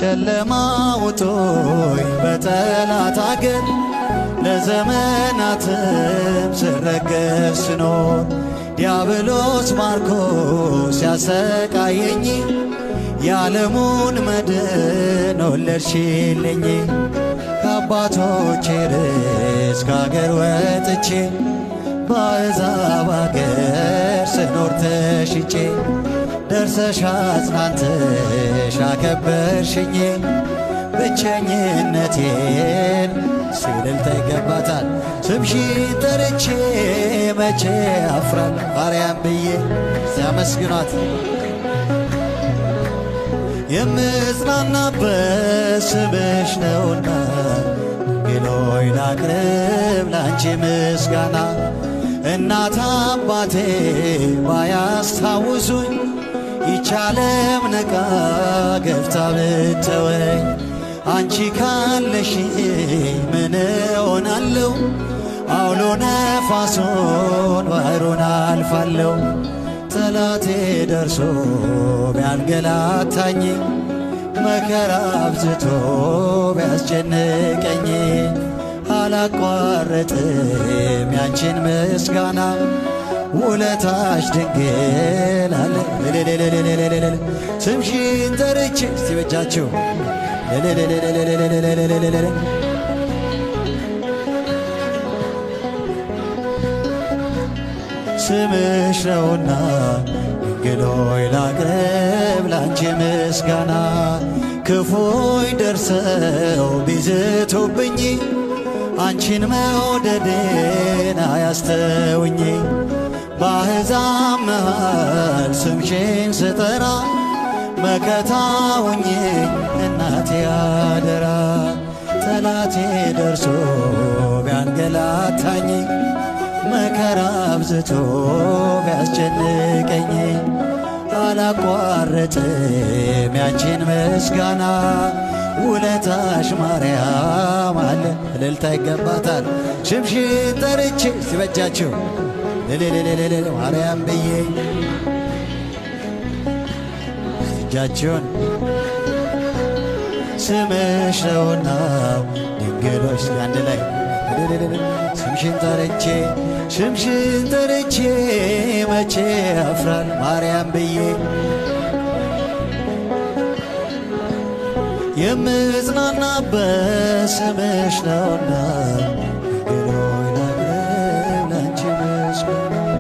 ጨለማ ውጦኝ በጠላት አገር ለዘመናትም ስረገጥ ስኖር ዲያብሎስ ማርኮ ሲያሰቃየኝ የዓለሙን መድን ወለድሽልኝ። ከአባቶቼ ርስት ከአገር ወጥቼ በአሕዛብ አገር ስኖር ተሽጬ ደርሰሽ አጽናንተሽ አከበርሽኝ። ብቸኝነቴን ሲልልታ ይገባታል ስምሽን ጠርቼ መቼ አፍራለሁ ማርያም ብዬ ሲያመስግኗት የምጽናናበት ስምሽ ነውና ድንግሎይ ላቅርብ ላንቺ ምስጋና። እናት አባቴ ባያስታውሱኝ ይቻለም ንቃ ገፍታ ብትተወኝ አንቺ ካለሽ ምን እሆናለሁ? አውሎ ነፋሱን ባሕሩን አልፋለሁ። ጠላቴ ደርሶ ቢያንገላታኝ መከራ አብዝቶ ቢያስጨንቀኝ አላቋረጥም ያንቺን ምስጋና። ውለታሽ ድንግል አለ ስምሽን ጠርቼ እስቲ በጃችሁ ስምሽ ነውና ድንግሎይ ላቅርብ ላንቺ ምስጋና። ክፉይ ደርሰው ቢዝቱብኝ አንቺን መውደዴን አያስተውኝ። በአሕዛብ መሃል ስምሽን ስጠራ መከታ ሁኚኝ እናቴ አደራ። ጠላቴ ደርሶ ቢያንገላታኝ መከራ አብዝቶ ቢያስጨንቀኝ አላቋረጥም ያንቺን ምስጋና። ውለታሽ ማርያም አለ እልልታ ይገባታል። ስምሽን ጠርቼ ሲበጃችሁ ማርያም ብዬ እጃችሁን ስምሽ ነውና ድንግሎች አንድ ላይ ስምሽን ጠርቼ መቼ አፍራል ማርያም ብዬ የምጽናናበት ስምሽ ነውና